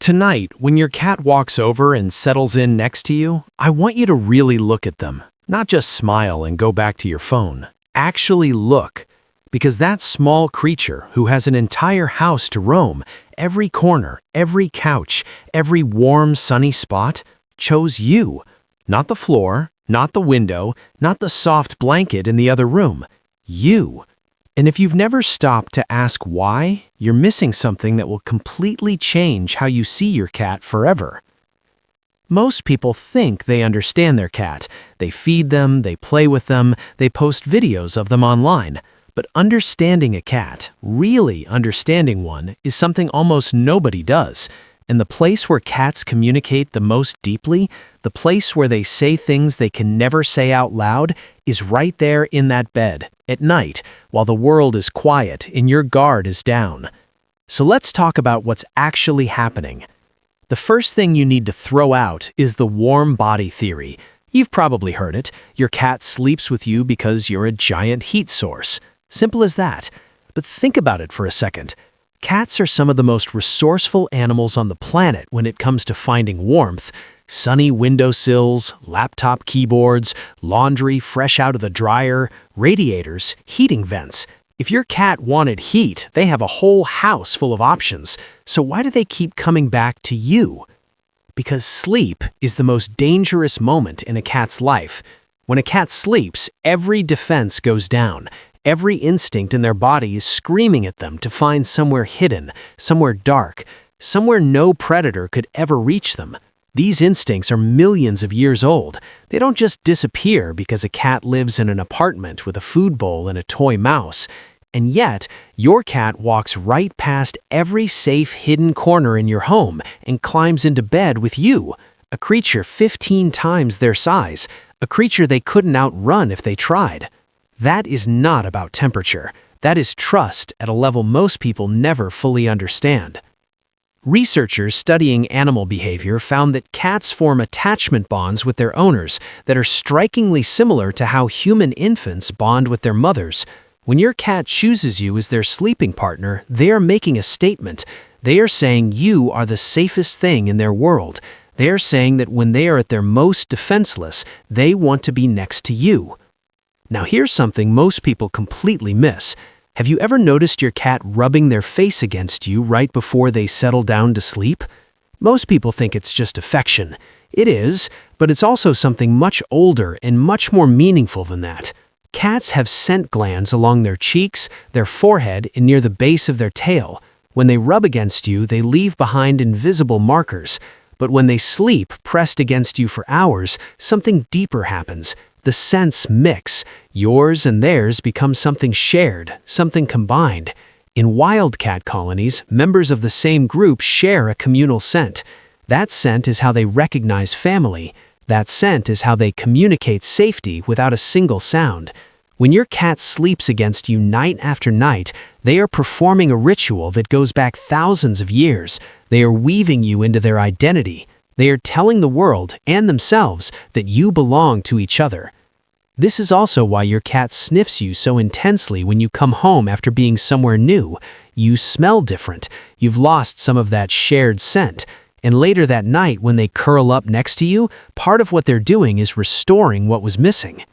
Tonight, when your cat walks over and settles in next to you, I want you to really look at them. Not just smile and go back to your phone. Actually look. Because that small creature who has an entire house to roam, every corner, every couch, every warm, sunny spot, chose you. Not the floor, not the window, not the soft blanket in the other room. You. And if you've never stopped to ask why, you're missing something that will completely change how you see your cat forever. Most people think they understand their cat. They feed them, they play with them, they post videos of them online. But understanding a cat, really understanding one, is something almost nobody does. And the place where cats communicate the most deeply, the place where they say things they can never say out loud, is right there in that bed, at night, while the world is quiet and your guard is down. So let's talk about what's actually happening. The first thing you need to throw out is the warm body theory. You've probably heard it. Your cat sleeps with you because you're a giant heat source. Simple as that. But think about it for a second. Cats are some of the most resourceful animals on the planet when it comes to finding warmth. Sunny windowsills, laptop keyboards, laundry fresh out of the dryer, radiators, heating vents. If your cat wanted heat, they have a whole house full of options. So why do they keep coming back to you? Because sleep is the most dangerous moment in a cat's life. When a cat sleeps, every defense goes down. Every instinct in their body is screaming at them to find somewhere hidden, somewhere dark, somewhere no predator could ever reach them. These instincts are millions of years old. They don't just disappear because a cat lives in an apartment with a food bowl and a toy mouse. And yet, your cat walks right past every safe hidden corner in your home and climbs into bed with you, a creature 15 times their size, a creature they couldn't outrun if they tried. That is not about temperature. That is trust at a level most people never fully understand. Researchers studying animal behavior found that cats form attachment bonds with their owners that are strikingly similar to how human infants bond with their mothers. When your cat chooses you as their sleeping partner, they are making a statement. They are saying you are the safest thing in their world. They are saying that when they are at their most defenseless, they want to be next to you. Now here's something most people completely miss. Have you ever noticed your cat rubbing their face against you right before they settle down to sleep? Most people think it's just affection. It is, but it's also something much older and much more meaningful than that. Cats have scent glands along their cheeks, their forehead, and near the base of their tail. When they rub against you, they leave behind invisible markers. But when they sleep, pressed against you for hours, something deeper happens. The scents mix. Yours and theirs become something shared, something combined. In wildcat colonies, members of the same group share a communal scent. That scent is how they recognize family. That scent is how they communicate safety without a single sound. When your cat sleeps against you night after night, they are performing a ritual that goes back thousands of years. They are weaving you into their identity. They are telling the world and themselves that you belong to each other. This is also why your cat sniffs you so intensely when you come home after being somewhere new. You smell different. You've lost some of that shared scent. And later that night, when they curl up next to you, part of what they're doing is restoring what was missing.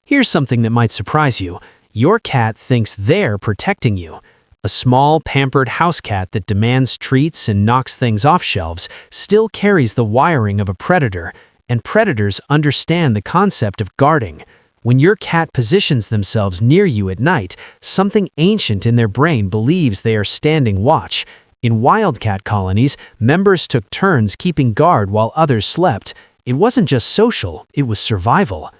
Here's something that might surprise you. Your cat thinks they're protecting you. A small, pampered house cat that demands treats and knocks things off shelves still carries the wiring of a predator, and predators understand the concept of guarding. When your cat positions themselves near you at night, something ancient in their brain believes they are standing watch. In wildcat colonies, members took turns keeping guard while others slept. It wasn't just social, it was survival.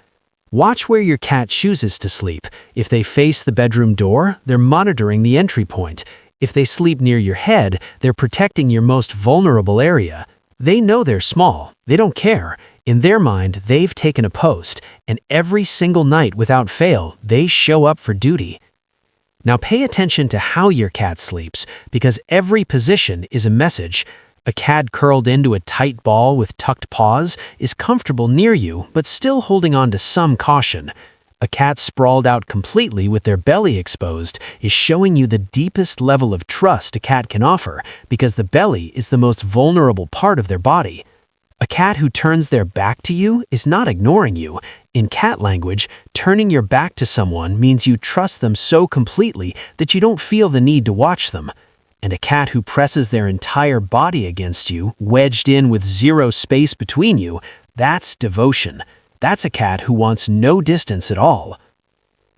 Watch where your cat chooses to sleep. If they face the bedroom door, they're monitoring the entry point. If they sleep near your head, they're protecting your most vulnerable area. They know they're small. They don't care. In their mind, they've taken a post, and every single night without fail, they show up for duty. Now pay attention to how your cat sleeps, because every position is a message. A cat curled into a tight ball with tucked paws is comfortable near you, but still holding on to some caution. A cat sprawled out completely with their belly exposed is showing you the deepest level of trust a cat can offer because the belly is the most vulnerable part of their body. A cat who turns their back to you is not ignoring you. In cat language, turning your back to someone means you trust them so completely that you don't feel the need to watch them. And a cat who presses their entire body against you, wedged in with zero space between you, that's devotion. That's a cat who wants no distance at all.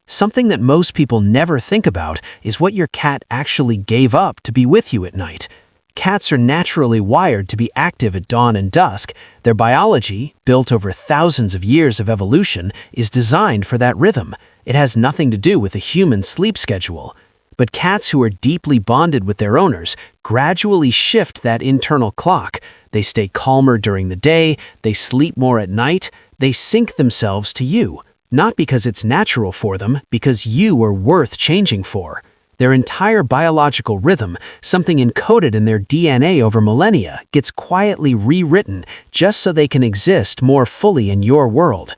Something that most people never think about is what your cat actually gave up to be with you at night. Cats are naturally wired to be active at dawn and dusk. Their biology, built over thousands of years of evolution, is designed for that rhythm. It has nothing to do with a human sleep schedule. But cats who are deeply bonded with their owners gradually shift that internal clock. They stay calmer during the day, they sleep more at night, they sync themselves to you. Not because it's natural for them, because you are worth changing for. Their entire biological rhythm, something encoded in their DNA over millennia, gets quietly rewritten just so they can exist more fully in your world.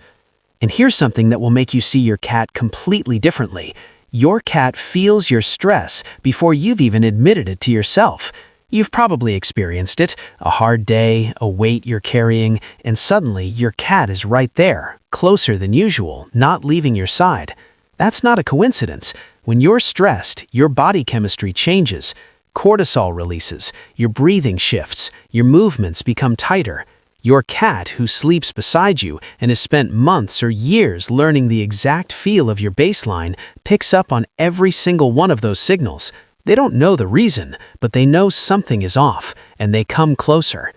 And here's something that will make you see your cat completely differently. Your cat feels your stress before you've even admitted it to yourself. You've probably experienced it, a hard day, a weight you're carrying, and suddenly your cat is right there, closer than usual, not leaving your side. That's not a coincidence. When you're stressed, your body chemistry changes. Cortisol releases, your breathing shifts, your movements become tighter. Your cat, who sleeps beside you and has spent months or years learning the exact feel of your baseline, picks up on every single one of those signals. They don't know the reason, but they know something is off, and they come closer.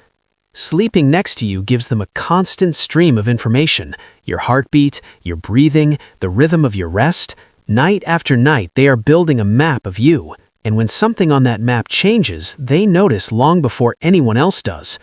Sleeping next to you gives them a constant stream of information. Your heartbeat, your breathing, the rhythm of your rest. Night after night, they are building a map of you. And when something on that map changes, they notice long before anyone else does.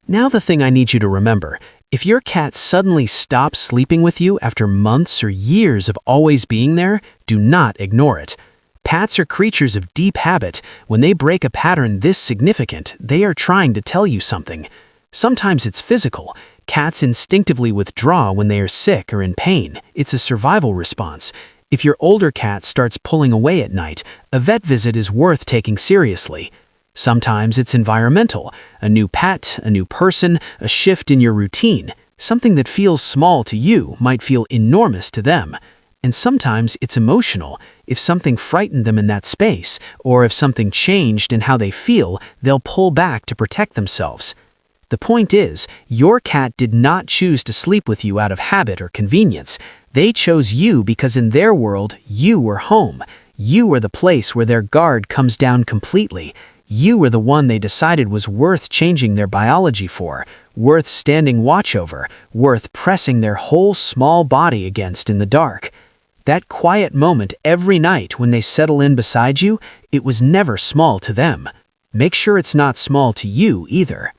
Now the thing I need you to remember, if your cat suddenly stops sleeping with you after months or years of always being there, do not ignore it. Pets are creatures of deep habit. When they break a pattern this significant, they are trying to tell you something. Sometimes it's physical. Cats instinctively withdraw when they are sick or in pain. It's a survival response. If your older cat starts pulling away at night, a vet visit is worth taking seriously. Sometimes it's environmental, a new pet, a new person, a shift in your routine. Something that feels small to you might feel enormous to them. And sometimes it's emotional. If something frightened them in that space, or if something changed in how they feel, they'll pull back to protect themselves. The point is, your cat did not choose to sleep with you out of habit or convenience. They chose you because in their world, you were home. You were the place where their guard comes down completely. You were the one they decided was worth changing their biology for, worth standing watch over, worth pressing their whole small body against in the dark. That quiet moment every night when they settle in beside you, it was never small to them. Make sure it's not small to you either.